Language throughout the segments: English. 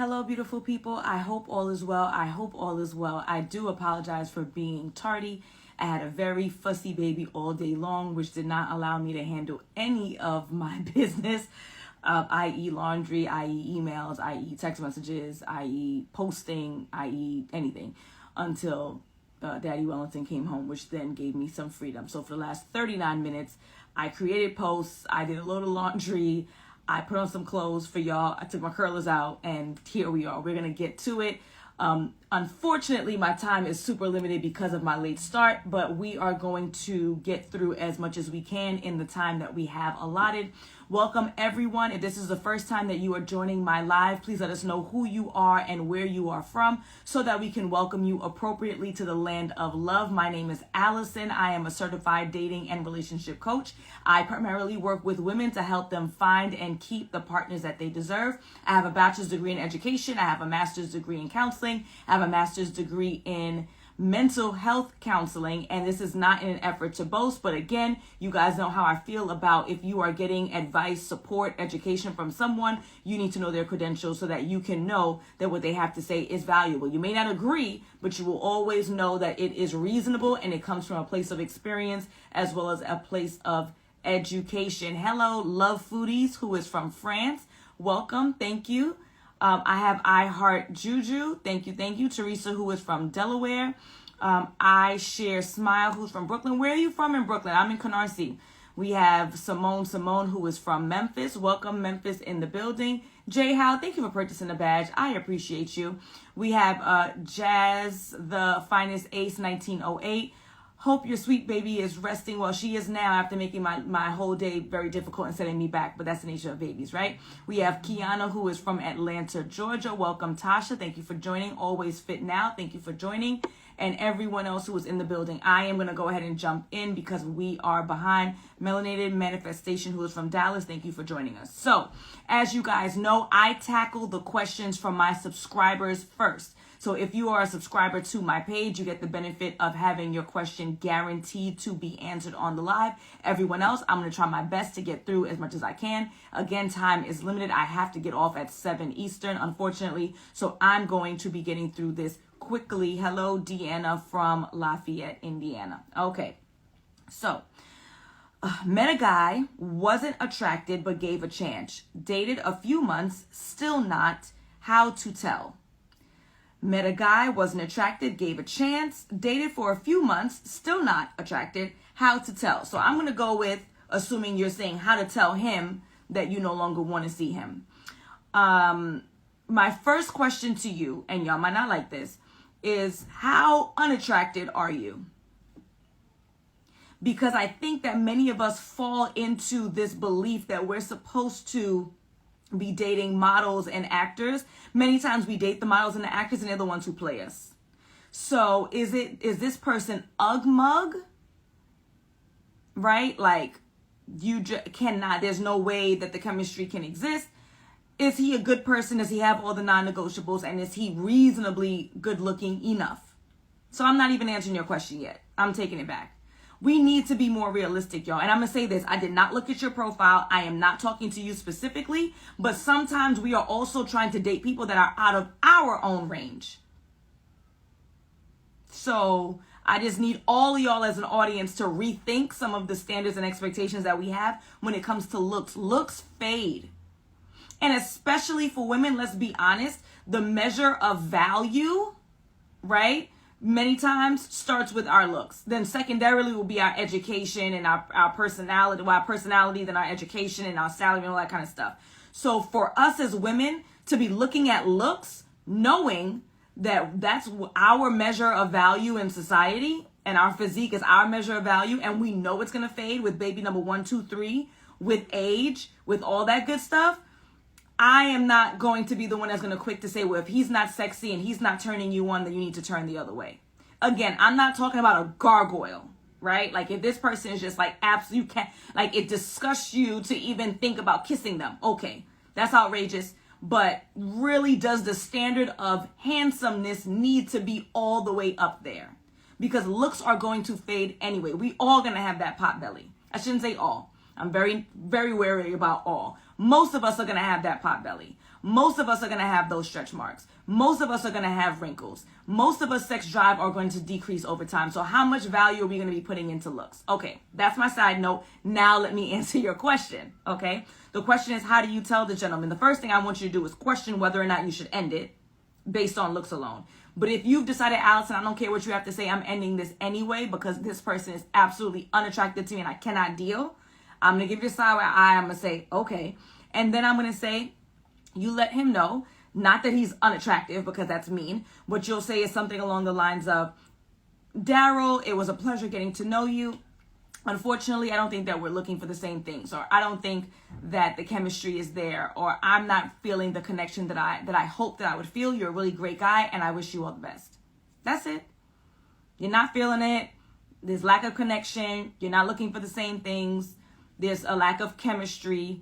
Hello, beautiful people. I hope all is well. I hope all is well. I do apologize for being tardy. I had a very fussy baby all day long, which did not allow me to handle any of my business, i.e. laundry, i.e. emails, i.e. text messages, i.e. posting, i.e. anything, until Daddy Wellington came home, which then gave me some freedom. So for the last 39 minutes, I created posts, I did a load of laundry, I put on some clothes for y'all. I took my curlers out, and here we are. We're going to get to it. Unfortunately, my time is super limited because of my late start, but we are going to get through as much as we can in the time that we have allotted. Welcome, everyone. If this is the first time that you are joining my live, please let us know who you are and where you are from so that we can welcome you appropriately to the land of love. My name is Alison. I am a certified dating and relationship coach. I primarily work with women to help them find and keep the partners that they deserve. I have a bachelor's degree in education. I have a master's degree in counseling. I have a master's degree in mental health counseling, and this is not in an effort to boast, but again, you guys know how I feel about if you are getting advice, support, education from someone, you need to know their credentials so that you can know that what they have to say is valuable. You may not agree, but you will always know that it is reasonable and it comes from a place of experience as well as a place of education. Hello, Love Foodies, who is from France. Welcome. Thank you. I have I Heart Juju. Thank you. Teresa, who is from Delaware. I Share Smile, who's from Brooklyn. Where are you from in Brooklyn? I'm in Canarsie. We have Simone, who is from Memphis. Welcome, Memphis, in the building. Jay Howe, thank you for purchasing the badge. I appreciate you. We have Jazz, the Finest Ace, 1908. Hope your sweet baby is resting well. She is now, after making my whole day very difficult and setting me back, but that's the nature of babies, right? We have Kiana, who is from Atlanta, Georgia. Welcome, Tasha. Thank you for joining. Always Fit Now. Thank you for joining. And everyone else who is in the building. I am going to go ahead and jump in because we are behind. Melanated Manifestation, who is from Dallas. Thank you for joining us. So, as you guys know, I tackle the questions from my subscribers first. So if you are a subscriber to my page, you get the benefit of having your question guaranteed to be answered on the live. Everyone else, I'm going to try my best to get through as much as I can. Again, time is limited. I have to get off at 7 Eastern, unfortunately. So I'm going to be getting through this quickly. Hello, Deanna from Lafayette, Indiana. Okay, so met a guy, wasn't attracted, but gave a chance. Dated a few months, still not. How to tell? Met a guy, wasn't attracted, gave a chance, dated for a few months, still not attracted. How to tell? So I'm going to go with, assuming you're saying how to tell him that you no longer want to see him. My first question to you, and y'all might not like this, is how unattracted are you? Because I think that many of us fall into this belief that we're supposed to be dating models and actors. Many times we date the models and the actors and they're the ones who play us. So is this person ug mug? Right? Like you cannot, there's no way that the chemistry can exist. Is he a good person? Does he have all the non-negotiables? And is he reasonably good looking enough? So I'm not even answering your question yet. I'm taking it back. We need to be more realistic, y'all. And I'm going to say this. I did not look at your profile. I am not talking to you specifically. But sometimes we are also trying to date people that are out of our own range. So I just need all of y'all as an audience to rethink some of the standards and expectations that we have when it comes to looks. Looks fade. And especially for women, let's be honest, the measure of value, right, many times starts with our looks. Then secondarily will be our education and our personality. Well, our personality, then our education and our salary and all that kind of stuff. So for us as women to be looking at looks, knowing that that's our measure of value in society and our physique is our measure of value, and we know it's going to fade with baby number 1, 2, 3, with age, with all that good stuff. I am not going to be the one that's going to quick to say, well, if he's not sexy and he's not turning you on, then you need to turn the other way. Again, I'm not talking about a gargoyle, right? Like if this person is just like absolute, like it disgusts you to even think about kissing them. Okay, that's outrageous. But really, does the standard of handsomeness need to be all the way up there? Because looks are going to fade anyway. We all going to have that pot belly. I shouldn't say all. I'm very, very wary about all. Most of us are going to have that pot belly. Most of us are going to have those stretch marks. Most of us are going to have wrinkles. Most of us sex drive are going to decrease over time. So how much value are we going to be putting into looks? Okay, that's my side note. Now let me answer your question, okay? The question is, how do you tell the gentleman? The first thing I want you to do is question whether or not you should end it based on looks alone. But if you've decided, Alison, I don't care what you have to say, I'm ending this anyway because this person is absolutely unattractive to me and I cannot deal, I'm going to give you a side where I'm going to say, okay. And then I'm going to say, you let him know, not that he's unattractive because that's mean. What you'll say is something along the lines of, Daryl, it was a pleasure getting to know you. Unfortunately, I don't think that we're looking for the same things, or I don't think that the chemistry is there, or I'm not feeling the connection that I hope that I would feel. You're a really great guy, and I wish you all the best. That's it. You're not feeling it. There's lack of connection. You're not looking for the same things. There's a lack of chemistry,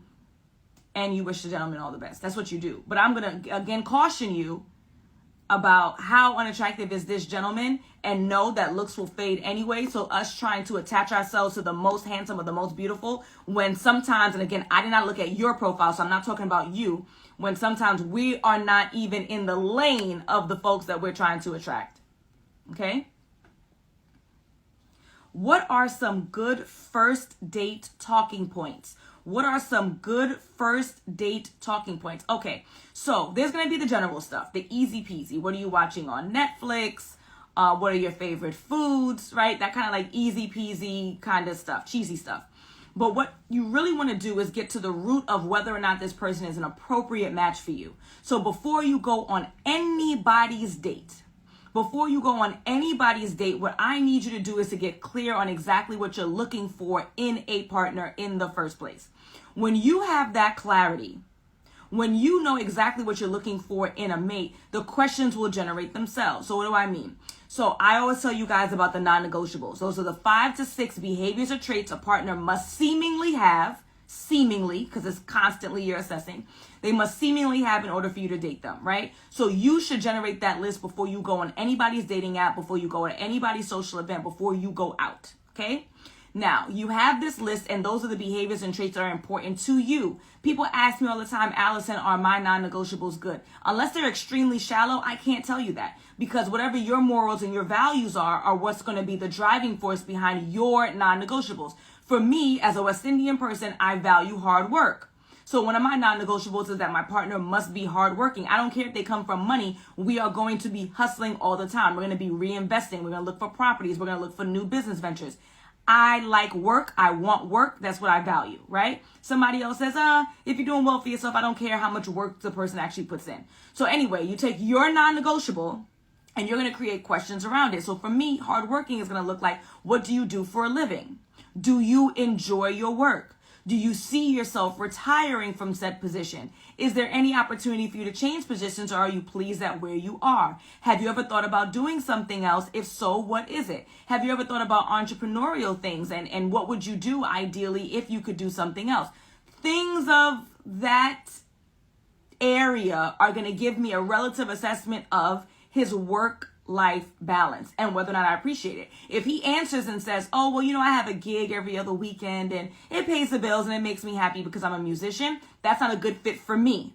and you wish the gentleman all the best. That's what you do. But I'm going to, again, caution you about how unattractive is this gentleman, and know that looks will fade anyway. So us trying to attach ourselves to the most handsome or the most beautiful, when sometimes, and again, I did not look at your profile, so I'm not talking about you, when sometimes we are not even in the lane of the folks that we're trying to attract. Okay? What are some good first date talking points? What are some good first date talking points? Okay, so there's going to be the general stuff, the easy peasy. What are you watching on Netflix? What are your favorite foods, right? That kind of like easy peasy kind of stuff, cheesy stuff. But what you really want to do is get to the root of whether or not this person is an appropriate match for you. So before you go on anybody's date, what I need you to do is to get clear on exactly what you're looking for in a partner in the first place. When you have that clarity, when you know exactly what you're looking for in a mate, the questions will generate themselves. So what do I mean? So I always tell you guys about the non-negotiables. Those are the 5 to 6 behaviors or traits a partner must seemingly have, because it's constantly you're assessing. They must seemingly have in order for you to date them, right? So you should generate that list before you go on anybody's dating app, before you go to anybody's social event, before you go out, okay? Now, you have this list, and those are the behaviors and traits that are important to you. People ask me all the time, Alison, are my non-negotiables good? Unless they're extremely shallow, I can't tell you that. Because whatever your morals and your values are what's going to be the driving force behind your non-negotiables. For me, as a West Indian person, I value hard work. So one of my non-negotiables is that my partner must be hardworking. I don't care if they come from money. We are going to be hustling all the time. We're going to be reinvesting. We're going to look for properties. We're going to look for new business ventures. I like work. I want work. That's what I value, right? Somebody else says, if you're doing well for yourself, I don't care how much work the person actually puts in. So anyway, you take your non-negotiable and you're going to create questions around it. So for me, hardworking is going to look like, what do you do for a living? Do you enjoy your work? Do you see yourself retiring from said position? Is there any opportunity for you to change positions, or are you pleased at where you are? Have you ever thought about doing something else? If so, what is it? Have you ever thought about entrepreneurial things, and what would you do ideally if you could do something else? Things of that area are going to give me a relative assessment of his work-life balance and whether or not I appreciate it. If he answers and says, oh, well, I have a gig every other weekend and it pays the bills and it makes me happy because I'm a musician, that's not a good fit for me.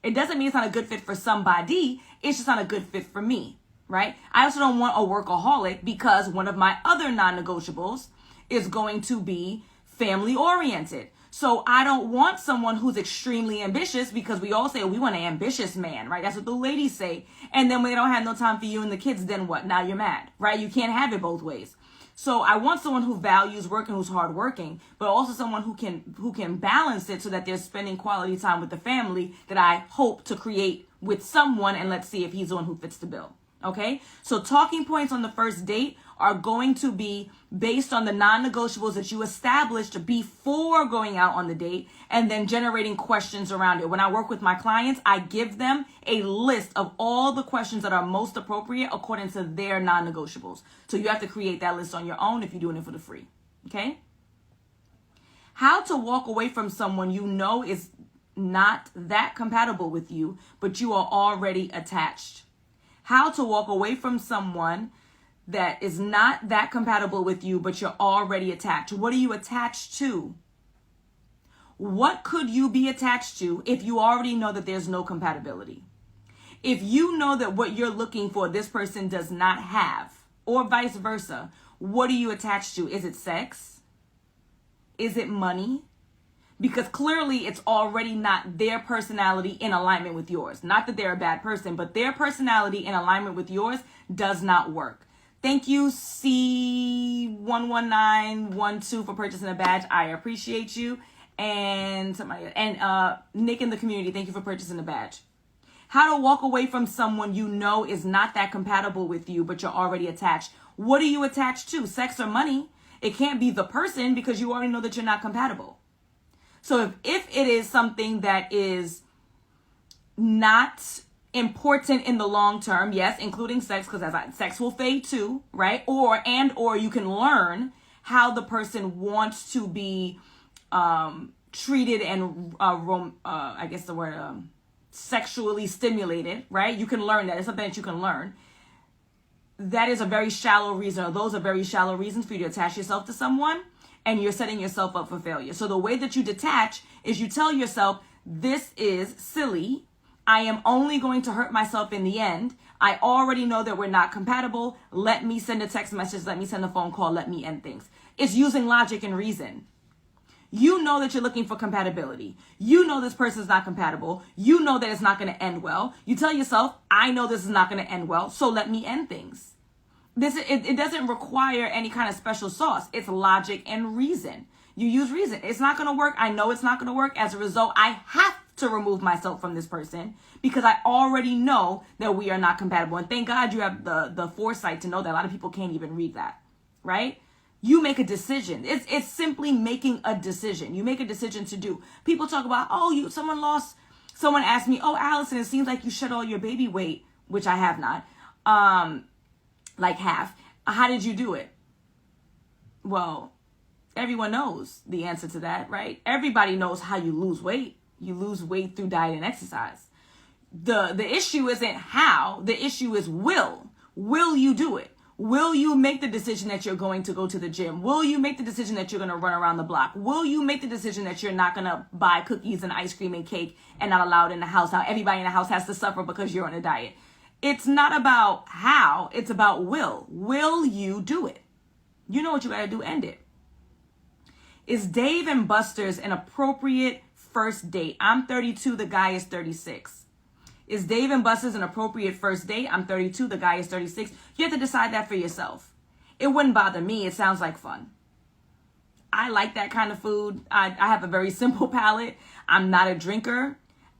It doesn't mean it's not a good fit for somebody. It's just not a good fit for me, right? I also don't want a workaholic because one of my other non-negotiables is going to be family-oriented. So I don't want someone who's extremely ambitious, because we all say we want an ambitious man, right? That's what the ladies say. And then when they don't have no time for you and the kids, then what? Now you're mad, right? You can't have it both ways. So I want someone who values work and who's hardworking, but also someone who can balance it so that they're spending quality time with the family that I hope to create with someone, and let's see if he's the one who fits the bill. Okay? So talking points on the first date are going to be based on the non-negotiables that you established before going out on the date, and then generating questions around it. When I work with my clients, I give them a list of all the questions that are most appropriate according to their non-negotiables. So you have to create that list on your own if you're doing it for the free. Okay? How to walk away from someone you know is not that compatible with you, but you are already attached. How to walk away from someone that is not that compatible with you, but you're already attached. What are you attached to? What could you be attached to if you already know that there's no compatibility? If you know that what you're looking for, this person does not have, or vice versa, what are you attached to? Is it sex? Is it money? Because clearly it's already not their personality in alignment with yours. Not that they're a bad person, but their personality in alignment with yours does not work. Thank you, C11912, for purchasing a badge. I appreciate you. And Nick in the community, thank you for purchasing a badge. How to walk away from someone you know is not that compatible with you, but you're already attached. What are you attached to? Sex or money? It can't be the person, because you already know that you're not compatible. So if it is something that is not important in the long term, yes, including sex, because sex will fade too, right? Or you can learn how the person wants to be treated and I guess the word sexually stimulated, right? You can learn that. It's something that you can learn. That is a very shallow reason, or those are very shallow reasons for you to attach yourself to someone, and you're setting yourself up for failure. So the way that you detach is you tell yourself, this is silly. I am only going to hurt myself in the end. I already know that we're not compatible. Let me send a text message. Let me send a phone call. Let me end things. It's using logic and reason. You know that you're looking for compatibility. You know this person's not compatible. You know that it's not going to end well. You tell yourself, I know this is not going to end well, so let me end things. It doesn't require any kind of special sauce. It's logic and reason. You use reason. It's not going to work. I know it's not going to work. As a result, I have to remove myself from this person because I already know that we are not compatible. And thank God you have the foresight to know that a lot of people can't even read that, right? You make a decision. It's simply making a decision. You make a decision to do. People talk about, someone asked me, Alison, it seems like you shed all your baby weight, which I have not. Like half. How did you do it? Well, everyone knows the answer to that, right? Everybody knows how you lose weight. You lose weight through diet and exercise. The issue isn't how. The issue is will. Will you do it? Will you make the decision that you're going to go to the gym? Will you make the decision that you're going to run around the block? Will you make the decision that you're not going to buy cookies and ice cream and cake and not allow it in the house? Now everybody in the house has to suffer because you're on a diet. It's not about how, it's about will. Will you do it? You know what you got to do, end it. Is Dave and Buster's an appropriate first date? I'm 32, the guy is 36. Is Dave and Buster's an appropriate first date? I'm 32, the guy is 36. You have to decide that for yourself. It wouldn't bother me. It sounds like fun. I like that kind of food. I have a very simple palate. I'm not a drinker.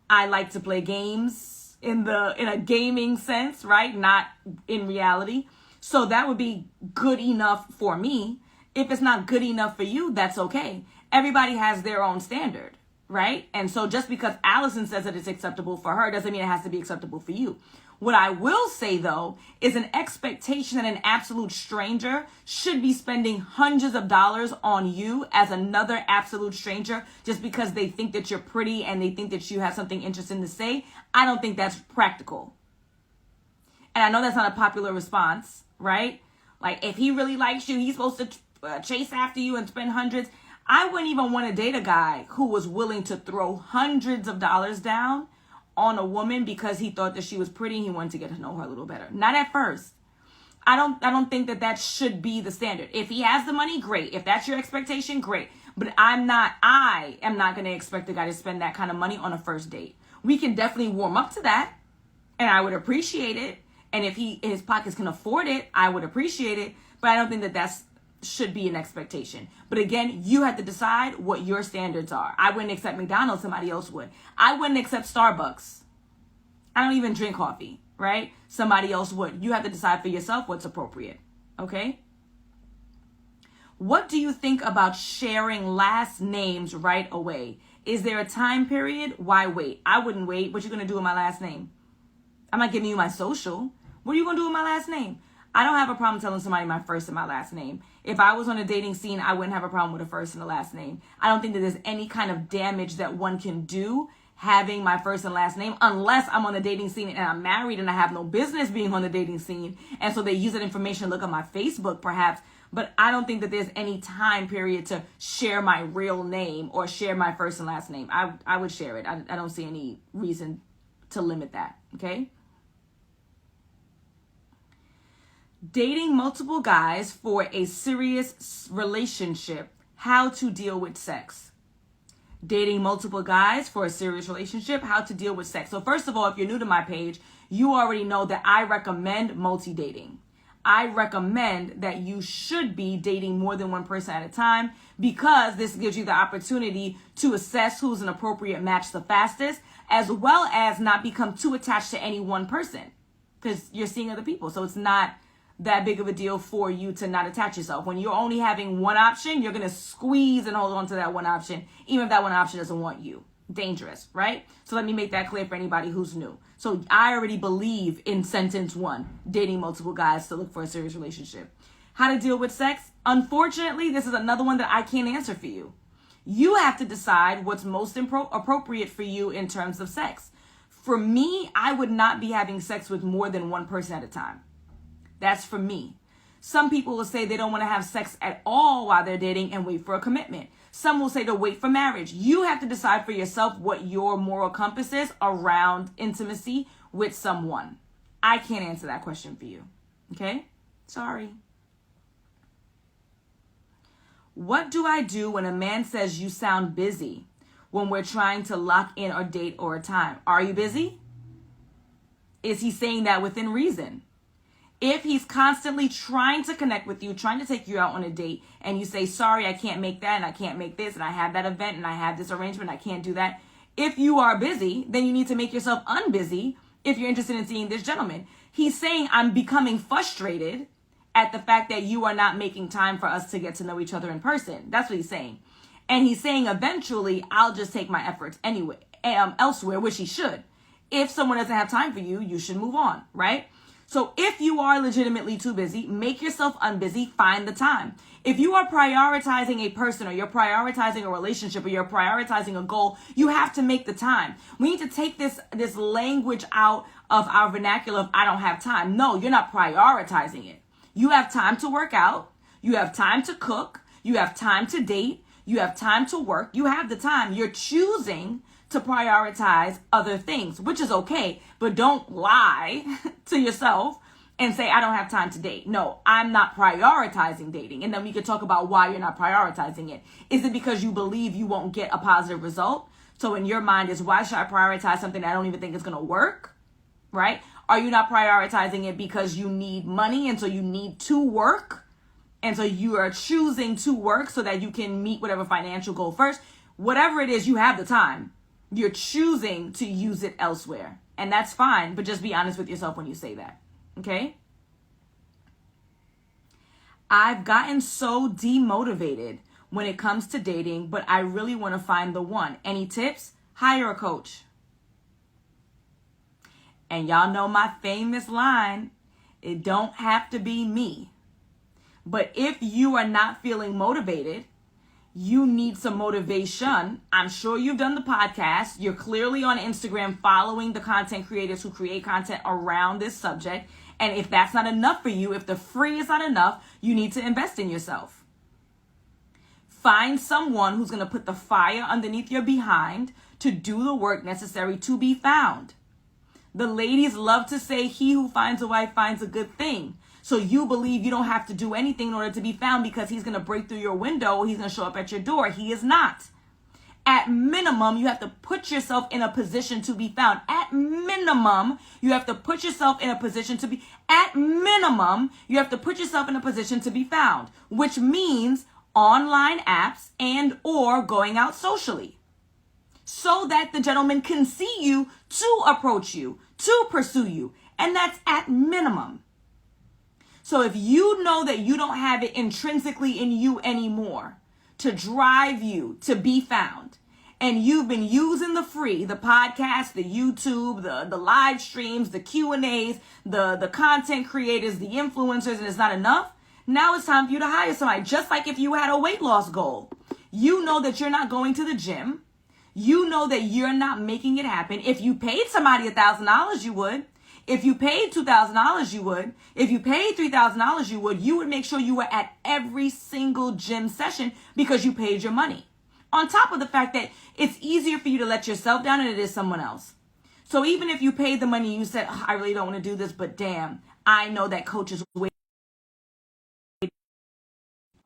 I like to play games in a gaming sense, right? Not in reality. So that would be good enough for me. If it's not good enough for you, that's okay. Everybody has their own standard, right? And so just because Alison says that it's acceptable for her doesn't mean it has to be acceptable for you. What I will say, though, is an expectation that an absolute stranger should be spending hundreds of dollars on you as another absolute stranger just because they think that you're pretty and they think that you have something interesting to say. I don't think that's practical. And I know that's not a popular response, right? Like, if he really likes you, he's supposed to chase after you and spend hundreds. I wouldn't even want to date a guy who was willing to throw hundreds of dollars down on a woman because he thought that she was pretty and he wanted to get to know her a little better. Not at first. I don't think that should be the standard. If he has the money, great. If that's your expectation, great. But I am not going to expect the guy to spend that kind of money on a first date. We can definitely warm up to that, and I would appreciate it. And if his pockets can afford it, I would appreciate it. But I don't think that should be an expectation. But again, you have to decide what your standards are. I wouldn't accept McDonald's, somebody else would. I wouldn't accept Starbucks. I don't even drink coffee, right? Somebody else would. You have to decide for yourself what's appropriate, okay? What do you think about sharing last names right away? Is there a time period? Why wait? I wouldn't wait. What you going to do with my last name? I'm not giving you my social. What are you going to do with my last name? I don't have a problem telling somebody my first and my last name. If I was on a dating scene, I wouldn't have a problem with a first and a last name. I don't think that there's any kind of damage that one can do having my first and last name unless I'm on the dating scene and I'm married and I have no business being on the dating scene. And so they use that information to look at my Facebook perhaps. but I don't think that there's any time period to share my real name or share my first and last name. I would share it. I don't see any reason to limit that, okay? Dating multiple guys for a serious relationship, how to deal with sex. Dating multiple guys for a serious relationship, how to deal with sex. So first of all, if you're new to my page, you already know that I recommend multi-dating. I recommend that you should be dating more than one person at a time, because this gives you the opportunity to assess who's an appropriate match the fastest, as well as not become too attached to any one person, because you're seeing other people. So it's not that big of a deal for you to not attach yourself. When you're only having one option, you're going to squeeze and hold on to that one option, even if that one option doesn't want you. Dangerous, right? So let me make that clear for anybody who's new. So I already believe in sentence 1, dating multiple guys to look for a serious relationship. How to deal with sex? Unfortunately, this is another one that I can't answer for you. You have to decide what's most appropriate for you in terms of sex. For me, I would not be having sex with more than one person at a time. That's for me. Some people will say they don't want to have sex at all while they're dating and wait for a commitment. Some will say to wait for marriage. You have to decide for yourself what your moral compass is around intimacy with someone. I can't answer that question for you. Okay? Sorry. What do I do when a man says you sound busy when we're trying to lock in or date or a time? Are you busy? Is he saying that within reason? If he's constantly trying to connect with you, trying to take you out on a date, and you say, sorry, I can't make that, and I can't make this, and I have that event, and I have this arrangement, I can't do that. If you are busy, then you need to make yourself unbusy if you're interested in seeing this gentleman. He's saying, I'm becoming frustrated at the fact that you are not making time for us to get to know each other in person. That's what he's saying. And he's saying, eventually, I'll just take my efforts anyway, elsewhere, which he should. If someone doesn't have time for you, you should move on, right? So if you are legitimately too busy, make yourself unbusy, find the time. If you are prioritizing a person, or you're prioritizing a relationship, or you're prioritizing a goal, you have to make the time. We need to take this language out of our vernacular of I don't have time. No, you're not prioritizing it. You have time to work out. You have time to cook. You have time to date. You have time to work. You have the time. You're choosing to prioritize other things, which is okay, but don't lie to yourself and say, I don't have time to date. No, I'm not prioritizing dating. And then we can talk about why you're not prioritizing it. Is it because you believe you won't get a positive result? So in your mind is, why should I prioritize something that I don't even think is going to work? Right? Are you not prioritizing it because you need money and so you need to work? And so you are choosing to work so that you can meet whatever financial goal first. Whatever it is, you have the time. You're choosing to use it elsewhere. And that's fine, but just be honest with yourself when you say that. Okay? I've gotten so demotivated when it comes to dating, but I really want to find the one. Any tips? Hire a coach. And y'all know my famous line, it don't have to be me. But if you are not feeling motivated, you need some motivation. I'm sure you've done the podcast. You're clearly on Instagram following the content creators who create content around this subject. And if that's not enough for you, if the free is not enough, you need to invest in yourself. Find someone who's going to put the fire underneath your behind to do the work necessary to be found. The ladies love to say, he who finds a wife finds a good thing. So you believe you don't have to do anything in order to be found because he's going to break through your window or he's going to show up at your door. He is not. At minimum, you have to put yourself in a position to be found. At minimum, you have to put yourself in a position to be, at minimum, you have to put yourself in a position to be found, which means online apps and or going out socially so that the gentleman can see you, to approach you, to pursue you. And that's at minimum. So if you know that you don't have it intrinsically in you anymore to drive you to be found, and you've been using the free, the podcast, the YouTube, the live streams, the Q&As, the content creators, the influencers, and it's not enough, now it's time for you to hire somebody. Just like if you had a weight loss goal. You know that you're not going to the gym. You know that you're not making it happen. If you paid somebody $1,000, you would. If you paid $2,000, you would. If you paid $3,000, you would make sure you were at every single gym session because you paid your money. On top of the fact that it's easier for you to let yourself down than it is someone else. So even if you paid the money, you said, I really don't want to do this, but damn, I know that coach is waiting.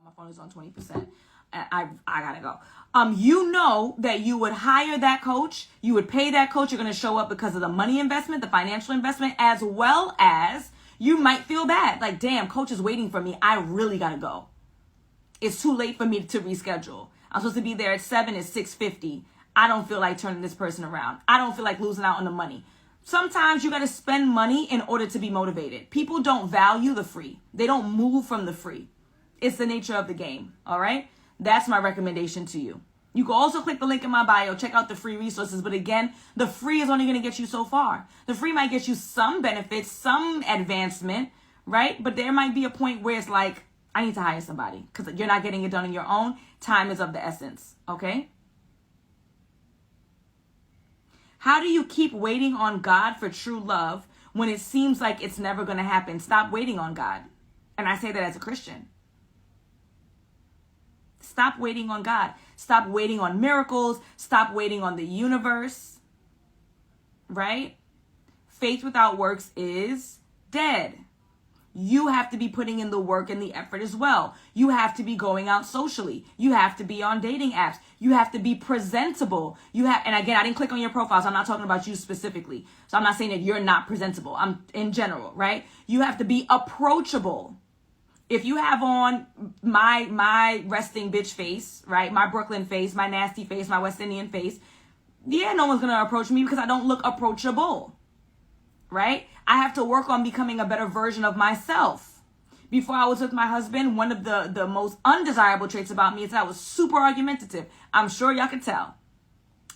My phone is on 20%. I gotta go. You know that you would hire that coach, you would pay that coach, you're gonna show up because of the money investment, the financial investment, as well as you might feel bad. Like, damn, coach is waiting for me. I really gotta go. It's too late for me to reschedule. I'm supposed to be there at 7, it's 6:50. I don't feel like turning this person around. I don't feel like losing out on the money. Sometimes you gotta spend money in order to be motivated. People don't value the free. They don't move from the free. It's the nature of the game, all right? That's my recommendation to you. You can also click the link in my bio, check out the free resources. But again, the free is only going to get you so far. The free might get you some benefits, some advancement, right? But there might be a point where it's like, I need to hire somebody because you're not getting it done on your own. Time is of the essence, okay? How do you keep waiting on God for true love when it seems like it's never going to happen? Stop waiting on God. And I say that as a Christian. Stop waiting on God. Stop waiting on miracles. Stop waiting on the universe. Right? Faith without works is dead. You have to be putting in the work and the effort as well. You have to be going out socially. You have to be on dating apps. You have to be presentable. And again, I didn't click on your profile, so I'm not talking about you specifically. So I'm not saying that you're not presentable. I'm in general, right? You have to be approachable. If you have on my resting bitch face, right? My Brooklyn face, my nasty face, my West Indian face. Yeah, no one's going to approach me because I don't look approachable, right? I have to work on becoming a better version of myself. Before I was with my husband, one of the most undesirable traits about me is that I was super argumentative. I'm sure y'all could tell.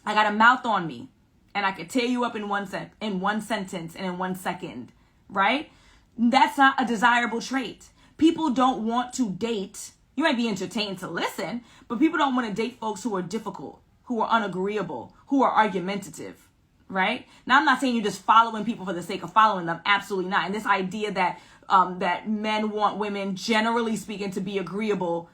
I got a mouth on me and I could tear you up in one sentence and in 1 second, right? That's not a desirable trait. People don't want to date. You might be entertained to listen, but people don't want to date folks who are difficult, who are unagreeable, who are argumentative, right? Now, I'm not saying you're just following people for the sake of following them. Absolutely not. And this idea that that men want women, generally speaking, to be agreeable.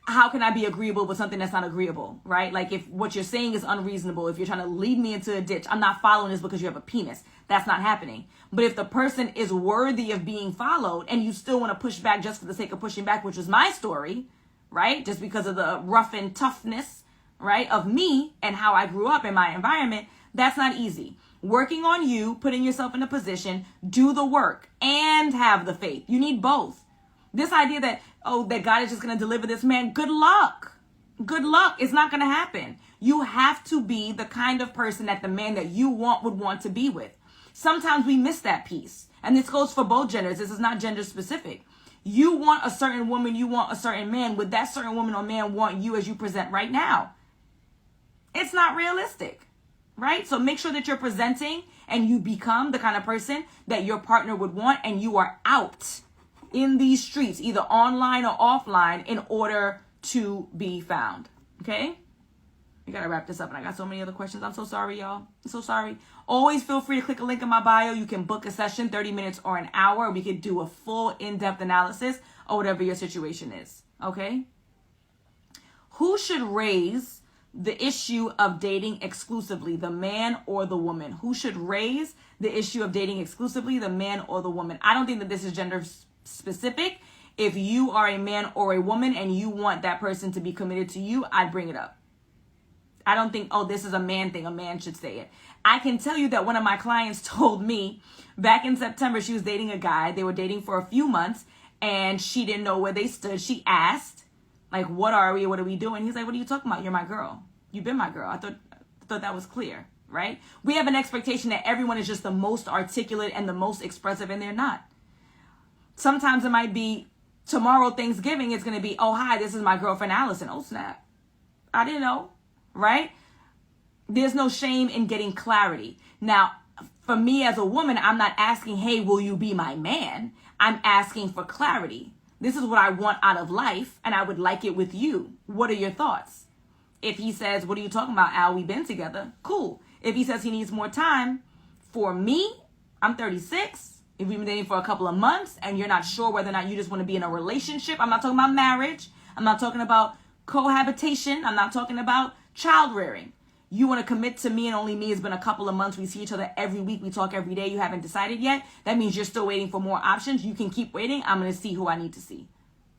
How can I be agreeable with something that's not agreeable, right? Like if what you're saying is unreasonable, if you're trying to lead me into a ditch, I'm not following this because you have a penis. That's not happening. But if the person is worthy of being followed and you still want to push back just for the sake of pushing back, which was my story, right? Just because of the rough and toughness, right, of me and how I grew up in my environment, that's not easy. Working on you, putting yourself in a position, do the work and have the faith. You need both. This idea that, that God is just going to deliver this man, good luck. Good luck. It's not going to happen. You have to be the kind of person that the man that you want would want to be with. Sometimes we miss that piece. And this goes for both genders. This is not gender specific. You want a certain woman, you want a certain man. Would that certain woman or man want you as you present right now? It's not realistic, right? So make sure that you're presenting and you become the kind of person that your partner would want, and you are out in these streets, either online or offline, in order to be found. Okay? We gotta wrap this up, and I got so many other questions. I'm so sorry, y'all. I'm so sorry. Always feel free to click a link in my bio. You can book a session, 30 minutes or an hour. We could do a full in-depth analysis or whatever your situation is. Okay? Who should raise the issue of dating exclusively, the man or the woman? Who should raise the issue of dating exclusively, the man or the woman? I don't think that this is gender specific. If you are a man or a woman and you want that person to be committed to you, I'd bring it up. I don't think, this is a man thing. A man should say it. I can tell you that one of my clients told me back in September, she was dating a guy. They were dating for a few months and she didn't know where they stood. She asked, like, what are we? What are we doing? He's like, what are you talking about? You're my girl. You've been my girl. I thought that was clear, right? We have an expectation that everyone is just the most articulate and the most expressive, and they're not. Sometimes it might be tomorrow, Thanksgiving, it's going to be, hi, this is my girlfriend, Alison. Oh, snap. I didn't know, right? There's no shame in getting clarity. Now, for me as a woman, I'm not asking, hey, will you be my man? I'm asking for clarity. This is what I want out of life, and I would like it with you. What are your thoughts? If he says, what are you talking about, Al? We've been together. Cool. If he says he needs more time, for me, I'm 36. If we've been dating for a couple of months and you're not sure whether or not you just want to be in a relationship, I'm not talking about marriage. I'm not talking about cohabitation. I'm not talking about child rearing. You want to commit to me and only me. It's been a couple of months. We see each other every week. We talk every day. You haven't decided yet. That means you're still waiting for more options. You can keep waiting. I'm going to see who I need to see,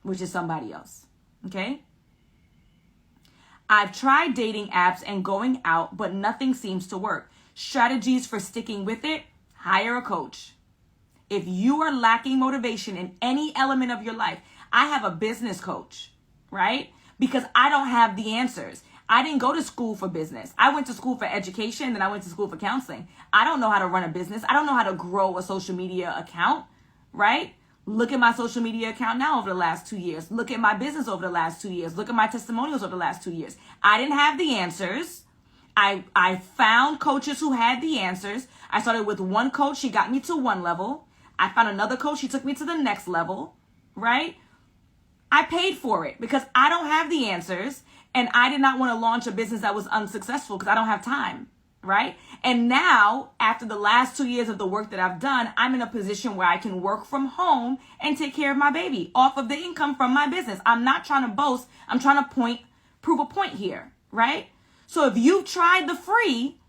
which is somebody else. Okay? I've tried dating apps and going out, but nothing seems to work. Strategies for sticking with it: hire a coach. If you are lacking motivation in any element of your life, I have a business coach, right? Because I don't have the answers. I didn't go to school for business. I went to school for education, then I went to school for counseling. I don't know how to run a business. I don't know how to grow a social media account, right? Look at my social media account now over the last 2 years. Look at my business over the last 2 years. Look at my testimonials over the last 2 years. I didn't have the answers. I found coaches who had the answers. I started with one coach. She got me to one level. I found another coach. She took me to the next level, right? I paid for it because I don't have the answers. And I did not want to launch a business that was unsuccessful because I don't have time, right? And now, after the last 2 years of the work that I've done, I'm in a position where I can work from home and take care of my baby off of the income from my business. I'm not trying to boast. I'm trying to prove a point here, right? So if you've tried the free,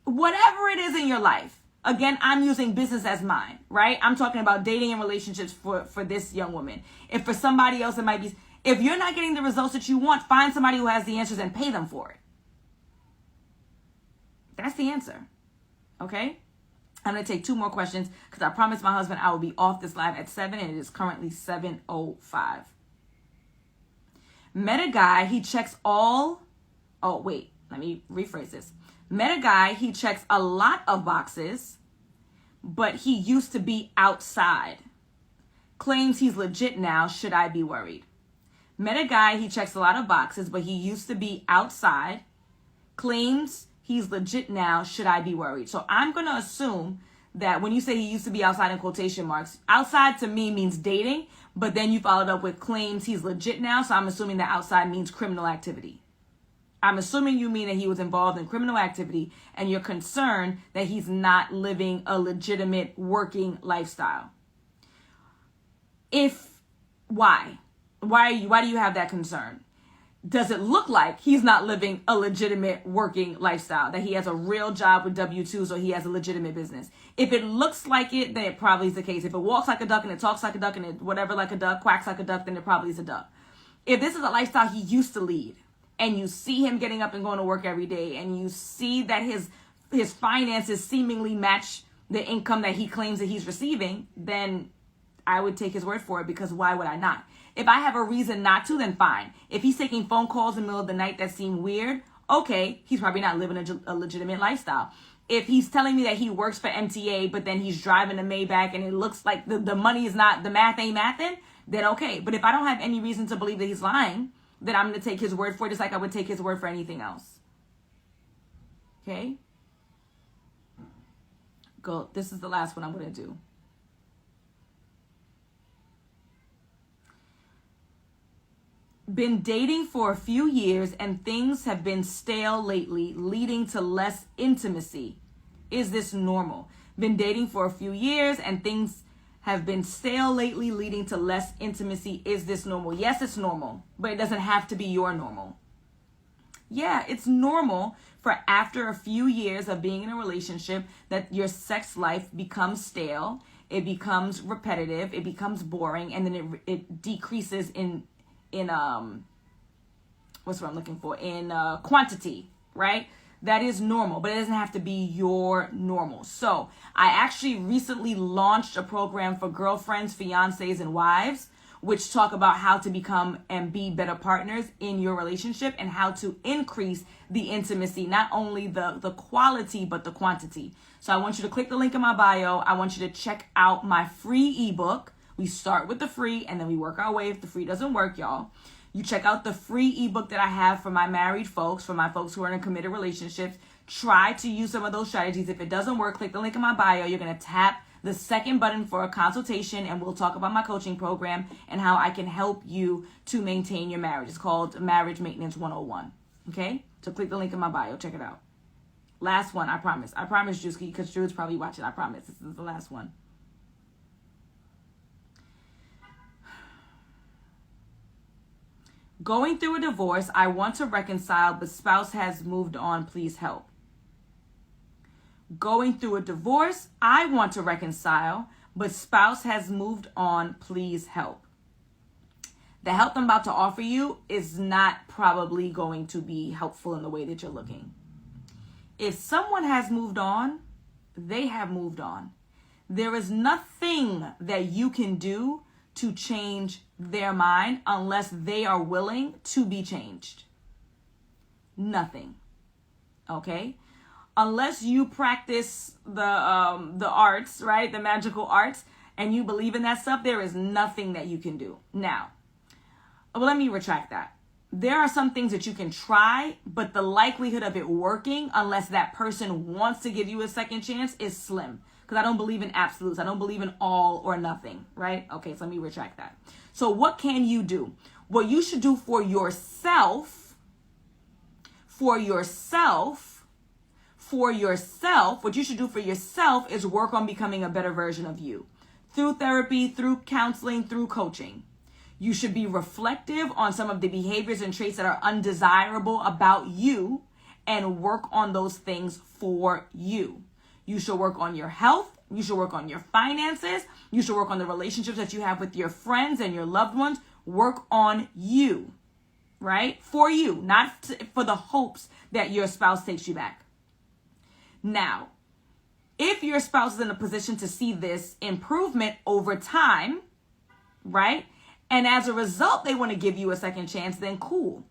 whatever it is in your life, again, I'm using business as mine, right? I'm talking about dating and relationships for this young woman. If for somebody else, it might be, if you're not getting the results that you want, find somebody who has the answers and pay them for it. That's the answer, okay? I'm going to take 2 more questions because I promised my husband I will be off this live at 7 and it is currently 7:05. Met a guy, he checks all, oh wait, let me rephrase this. Met a guy, he checks a lot of boxes, but he used to be outside. Claims he's legit now, should I be worried? Met a guy, he checks a lot of boxes, but he used to be outside. Claims he's legit now, should I be worried? So I'm going to assume that when you say he used to be outside in quotation marks, outside to me means dating, but then you followed up with claims he's legit now. So I'm assuming that outside means criminal activity. I'm assuming you mean that he was involved in criminal activity and you're concerned that he's not living a legitimate working lifestyle. Why do you have that concern? Does it look like he's not living a legitimate working lifestyle, that he has a real job with W-2s or he has a legitimate business? If it looks like it, then it probably is the case. If it walks like a duck and it talks like a duck and it whatever like a duck, quacks like a duck, then it probably is a duck. If this is a lifestyle he used to lead and you see him getting up and going to work every day and you see that his finances seemingly match the income that he claims that he's receiving, then I would take his word for it, because why would I not? If I have a reason not to, then fine. If he's taking phone calls in the middle of the night that seem weird, okay, he's probably not living a legitimate lifestyle. If he's telling me that he works for MTA, but then he's driving a Maybach and it looks like the money is not, the math ain't mathin', then okay. But if I don't have any reason to believe that he's lying, then I'm going to take his word for it just like I would take his word for anything else. Okay? Go. This is the last one I'm going to do. Been dating for a few years and things have been stale lately, leading to less intimacy. Is this normal? Been dating for a few years and things have been stale lately, leading to less intimacy. Is this normal? Yes, it's normal, but it doesn't have to be your normal. Yeah, it's normal for after a few years of being in a relationship that your sex life becomes stale, it becomes repetitive, it becomes boring, and then it decreases in what's what I'm looking for, in quantity, right? That is normal, but it doesn't have to be your normal. So I actually recently launched a program for girlfriends, fiancés, and wives, which talk about how to become and be better partners in your relationship and how to increase the intimacy, not only the quality, but the quantity. So I want you to click the link in my bio. I want you to check out my free ebook. We start with the free and then we work our way if the free doesn't work, y'all. You check out the free ebook that I have for my married folks, for my folks who are in committed relationships. Try to use some of those strategies. If it doesn't work, click the link in my bio. You're going to tap the second button for a consultation and we'll talk about my coaching program and how I can help you to maintain your marriage. It's called Marriage Maintenance 101. Okay? So click the link in my bio. Check it out. Last one, I promise. I promise, Drewski, because Drew's probably watching. I promise. This is the last one. Going through a divorce, I want to reconcile, but spouse has moved on. Please help. Going through a divorce, I want to reconcile, but spouse has moved on. Please help. The help I'm about to offer you is not probably going to be helpful in the way that you're looking. If someone has moved on, they have moved on. There is nothing that you can do to change their mind unless they are willing to be changed. Nothing. Okay? Unless you practice the arts, right? The magical arts, and you believe in that stuff, there is nothing that you can do. Now, well, let me retract that. There are some things that you can try, but the likelihood of it working, unless that person wants to give you a second chance, is slim. Because I don't believe in absolutes. I don't believe in all or nothing, right? Okay, so let me retract that. So what can you do? What you should do for yourself, what you should do for yourself is work on becoming a better version of you. Through therapy, through counseling, through coaching. You should be reflective on some of the behaviors and traits that are undesirable about you and work on those things for you. You should work on your health. You should work on your finances. You should work on the relationships that you have with your friends and your loved ones. Work on you, right? For you, not for the hopes that your spouse takes you back. Now, if your spouse is in a position to see this improvement over time, right? And as a result, they want to give you a second chance, then cool.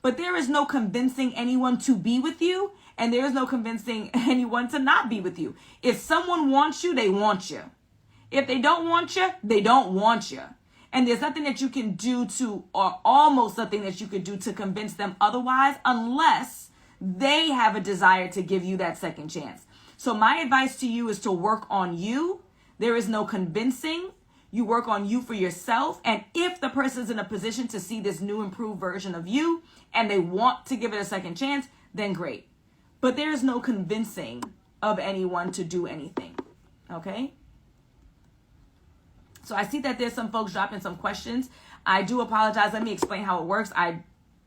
But there is no convincing anyone to be with you, and there is no convincing anyone to not be with you. If someone wants you, they want you. If they don't want you, they don't want you. And there's nothing that you can do to, or almost nothing that you could do to convince them otherwise, unless they have a desire to give you that second chance. So my advice to you is to work on you. There is no convincing. You work on you for yourself. And if the person's in a position to see this new improved version of you and they want to give it a second chance, then great. But there is no convincing of anyone to do anything. Okay? So I see that there's some folks dropping some questions. I do apologize. Let me explain how it works. I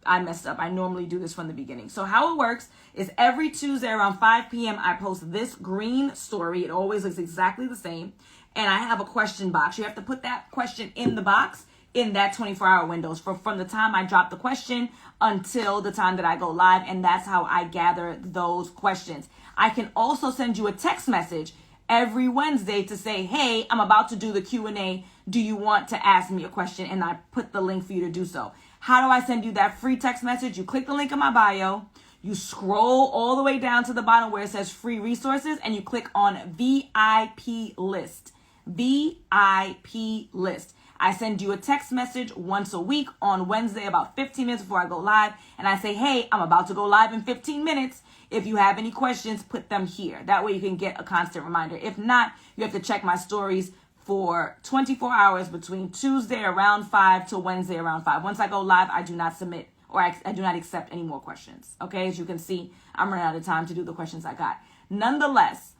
messed up. I normally do this from the beginning. So how it works is every Tuesday around 5 p.m. I post this green story. It always looks exactly the same. And I have a question box. You have to put that question in the box in that 24-hour window from the time I drop the question until the time that I go live. And that's how I gather those questions. I can also send you a text message every Wednesday to say, hey, I'm about to do the Q&A. Do you want to ask me a question? And I put the link for you to do so. How do I send you that free text message? You click the link in my bio. You scroll all the way down to the bottom where it says free resources and you click on VIP list. VIP list. I send you a text message once a week on Wednesday about 15 minutes before I go live. And I say, hey, I'm about to go live in 15 minutes. If you have any questions, put them here. That way you can get a constant reminder. If not, you have to check my stories for 24 hours between Tuesday around 5 to Wednesday around 5. Once I go live, I do not submit or I do not accept any more questions. Okay, as you can see, I'm running out of time to do the questions I got. Nonetheless,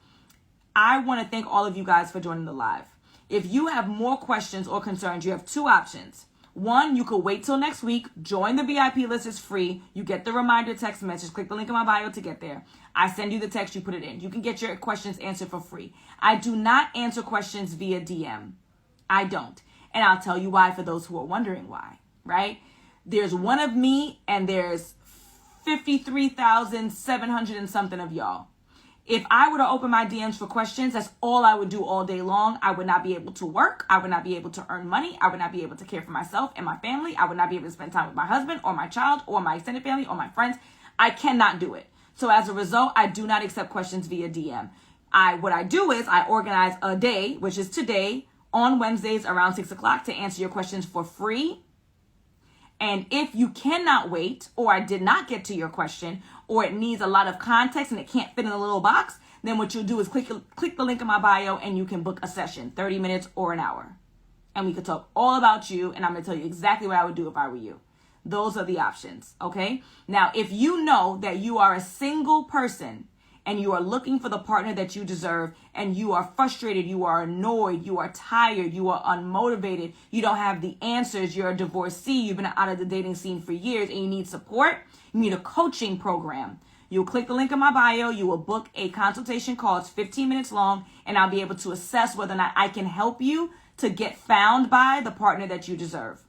I want to thank all of you guys for joining the live. If you have more questions or concerns, you have two options. One, you could wait till next week. Join the VIP list. It's free. You get the reminder text message. Click the link in my bio to get there. I send you the text. You put it in. You can get your questions answered for free. I do not answer questions via DM. I don't. And I'll tell you why for those who are wondering why, right? There's one of me and there's 53,700 and something of y'all. If I were to open my DMs for questions, that's all I would do all day long. I would not be able to work. I would not be able to earn money. I would not be able to care for myself and my family. I would not be able to spend time with my husband or my child or my extended family or my friends. I cannot do it. So as a result, I do not accept questions via DM. What I do is I organize a day, which is today, on Wednesdays around 6 o'clock to answer your questions for free. And if you cannot wait, or I did not get to your question, or it needs a lot of context and it can't fit in a little box, then what you'll do is click the link in my bio and you can book a session, 30 minutes or an hour. And we could talk all about you, and I'm going to tell you exactly what I would do if I were you. Those are the options, okay? Now, if you know that you are a single person and you are looking for the partner that you deserve, and you are frustrated, you are annoyed, you are tired, you are unmotivated, you don't have the answers, you're a divorcee, you've been out of the dating scene for years, and you need support, you need a coaching program. You'll click the link in my bio, you will book a consultation call. It's 15 minutes long, and I'll be able to assess whether or not I can help you to get found by the partner that you deserve.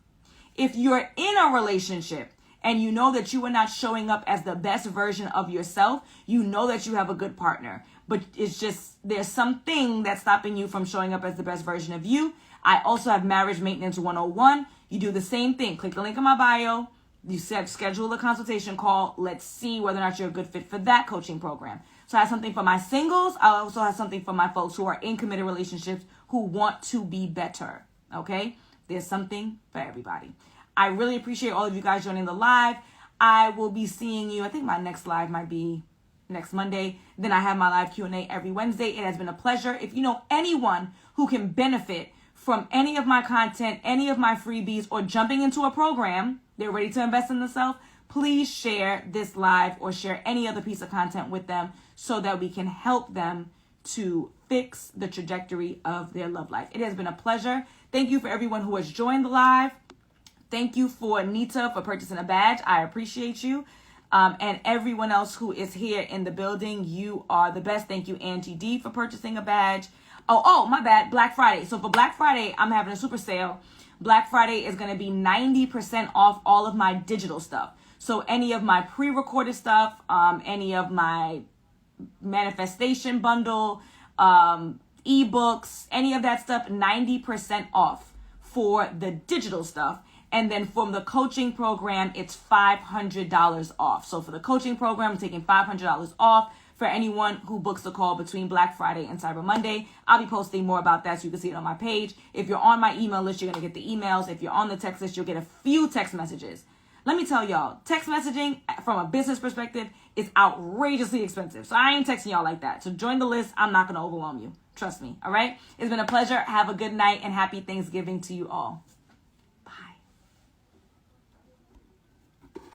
If you're in a relationship and you know that you are not showing up as the best version of yourself, you know that you have a good partner, but it's just there's something that's stopping you from showing up as the best version of you. I also have Marriage Maintenance 101. You do the same thing. Click the link in my bio. You schedule a consultation call. Let's see whether or not you're a good fit for that coaching program. So I have something for my singles. I also have something for my folks who are in committed relationships who want to be better. Okay? There's something for everybody. I really appreciate all of you guys joining the live. I will be seeing you. I think my next live might be next Monday. Then I have my live Q&A every Wednesday. It has been a pleasure. If you know anyone who can benefit from any of my content, any of my freebies, or jumping into a program, they're ready to invest in themselves, please share this live or share any other piece of content with them so that we can help them to fix the trajectory of their love life. It has been a pleasure. Thank you for everyone who has joined the live. Thank you for Nita for purchasing a badge. I appreciate you. And everyone else who is here in the building, you are the best. Thank you, Angie D, for purchasing a badge. Oh, my bad. Black Friday. So for Black Friday, I'm having a super sale. Black Friday is going to be 90% off all of my digital stuff. So any of my pre-recorded stuff, any of my manifestation bundle, ebooks, any of that stuff, 90% off for the digital stuff. And then from the coaching program, it's $500 off. So for the coaching program, I'm taking $500 off for anyone who books a call between Black Friday and Cyber Monday. I'll be posting more about that so you can see it on my page. If you're on my email list, you're going to get the emails. If you're on the text list, you'll get a few text messages. Let me tell y'all, text messaging from a business perspective is outrageously expensive. So I ain't texting y'all like that. So join the list. I'm not going to overwhelm you. Trust me. All right. It's been a pleasure. Have a good night and happy Thanksgiving to you all.